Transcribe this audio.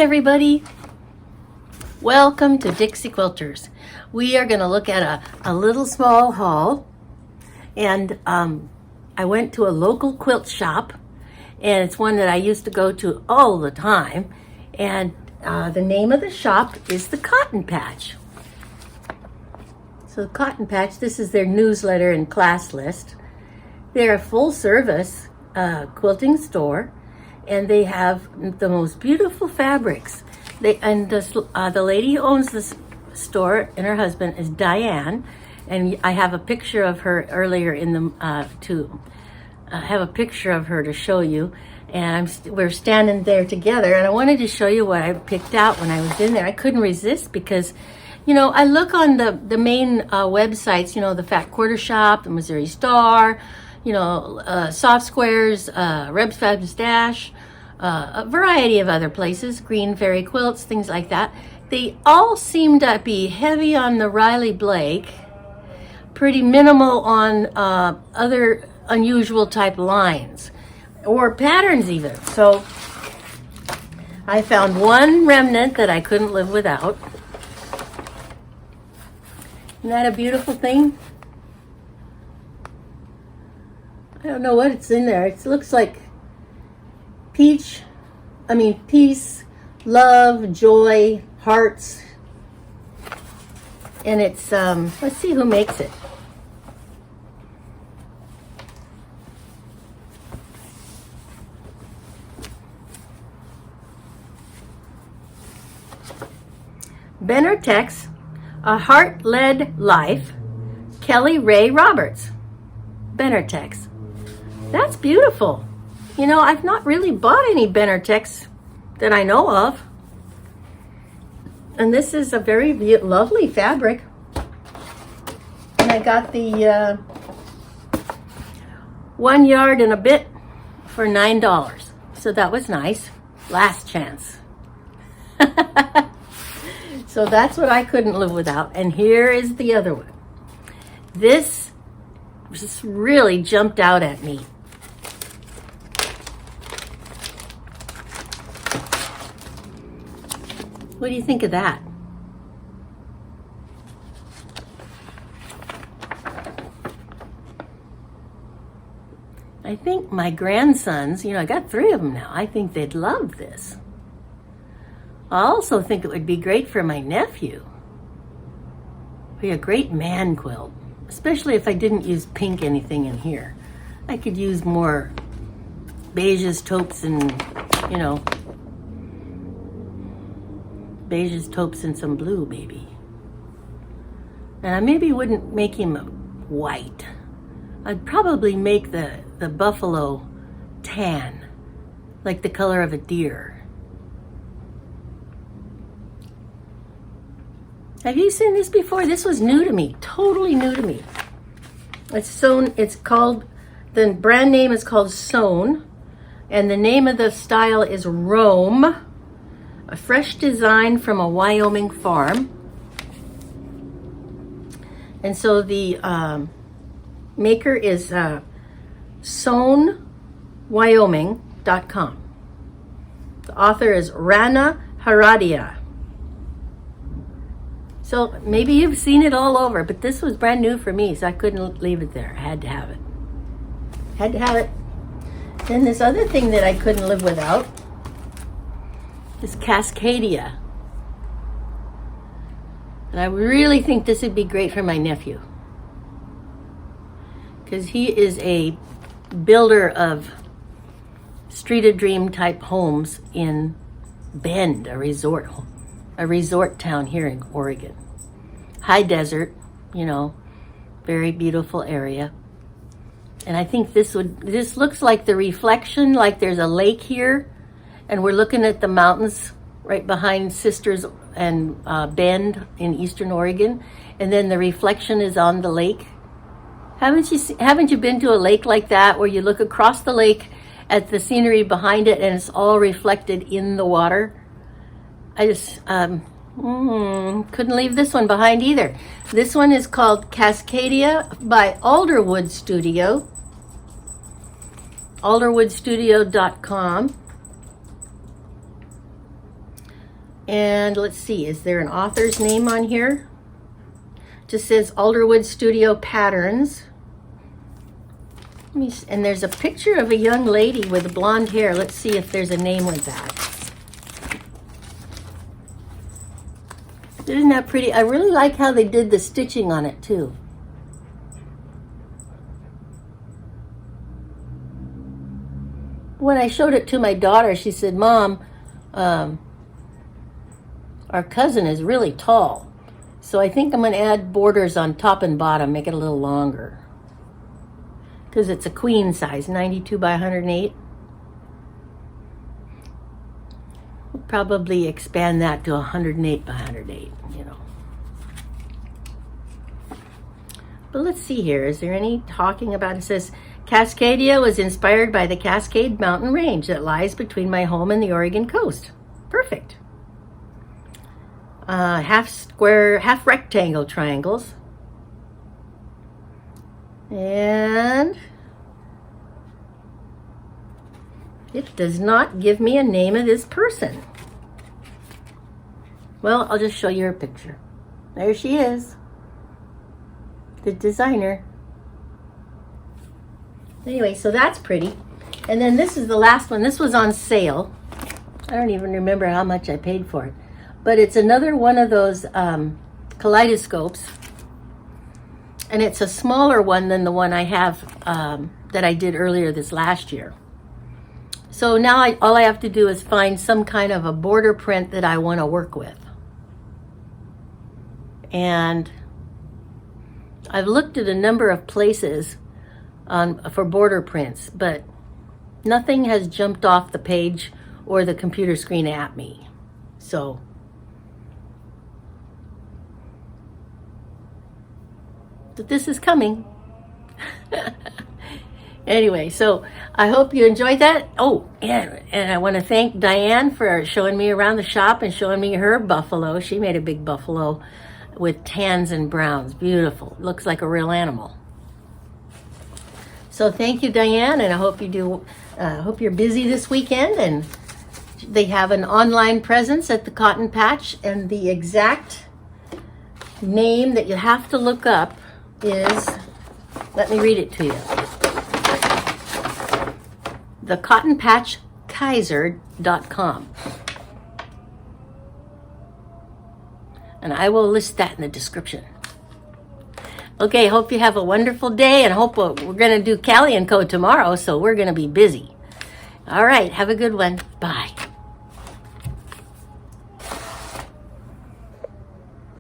everybody, welcome to Dixie Quilters. We are going to look at a little small haul, and I went to a local quilt shop, and it's one that I used to go to all the time, and the name of the shop is the Cotton Patch. So the Cotton Patch, this is their newsletter and class list. They're a full service quilting store, and they have the most beautiful fabrics. The lady who owns this store and her husband is Diane, and I have a picture of her earlier in the have a picture of her to show you. And we're standing there together, and I wanted to show you what I picked out when I was in there. I couldn't resist because, you know, I look on the main websites, you know, the Fat Quarter Shop, the Missouri Star, you know, Soft Squares, Reb's Fab Stash, a variety of other places, Green Fairy Quilts, things like that. They all seem to be heavy on the Riley Blake, pretty minimal on other unusual type lines or patterns even. So I found one remnant that I couldn't live without. Isn't that a beautiful thing? I don't know what it's in there. It looks like peace, love, joy, hearts. And it's, let's see who makes it. Benartex, A Heart-Led Life, Kelly Ray Roberts. Benartex. That's beautiful. You know, I've not really bought any Benartex that I know of. And this is a very lovely fabric. And I got the 1 yard and a bit for $9. So that was nice. Last chance. So that's what I couldn't live without. And here is the other one. This just really jumped out at me. What do you think of that? I think my grandsons, you know, I got 3 of them now. I think they'd love this. I also think it would be great for my nephew. Be a great man quilt, especially if I didn't use pink anything in here. I could use more beiges, taupes, and, you know, beiges, taupes, and some blue, maybe. And I maybe wouldn't make him white. I'd probably make the buffalo tan, like the color of a deer. Have you seen this before? This was new to me, totally new to me. It's sewn, it's called, the brand name is called Sewn, and the name of the style is Rome, a fresh design from a Wyoming farm. And so the maker is sewnwyoming.com. The author is Rana Haradia. So maybe you've seen it all over, but this was brand new for me, so I couldn't leave it there. I had to have it. Had to have it. Then this other thing that I couldn't live without is Cascadia. And I really think this would be great for my nephew, because he is a builder of Street of Dream type homes in Bend, a resort town here in Oregon. High desert, you know, very beautiful area. And I think this looks like the reflection, like there's a lake here, and we're looking at the mountains right behind Sisters and Bend in Eastern Oregon, and then the reflection is on the lake. Haven't you been to a lake like that, where you look across the lake at the scenery behind it and it's all reflected in the water? I just couldn't leave this one behind either. This one is called Cascadia by Alderwood Studio. alderwoodstudio.com. And let's see, is there an author's name on here? Just says Alderwood Studio Patterns. And there's a picture of a young lady with blonde hair. Let's see if there's a name with that. Isn't that pretty? I really like how they did the stitching on it too. When I showed it to my daughter, she said, "Mom, our cousin is really tall. So I think I'm going to add borders on top and bottom, make it a little longer." Because it's a queen size, 92 by 108. We'll probably expand that to 108 by 108, you know. But let's see here. Is there any talking about it? It says, Cascadia was inspired by the Cascade Mountain Range that lies between my home and the Oregon coast. Perfect. Half square, half rectangle triangles. And it does not give me a name of this person. Well, I'll just show you her picture. There she is, the designer. Anyway, so that's pretty. And then this is the last one. This was on sale. I don't even remember how much I paid for it. But it's another one of those kaleidoscopes. And it's a smaller one than the one I have that I did earlier this last year. So now all I have to do is find some kind of a border print that I want to work with. And I've looked at a number of places for border prints, but nothing has jumped off the page or the computer screen at me. So but this is coming. Anyway, so I hope you enjoyed that. Oh, and I want to thank Diane for showing me around the shop and showing me her buffalo. She made a big buffalo with tans and browns. Beautiful. Looks like a real animal. So thank you, Diane, and I hope you do. Hope you're busy this weekend. And they have an online presence at the Cotton Patch, and the exact name that you have to look up is, let me read it to you. The Cotton Patch Keizer.com. And I will list that in the description. Okay, hope you have a wonderful day, and hope we're going to do Callie & Co. tomorrow, so we're going to be busy. All right, have a good one. Bye.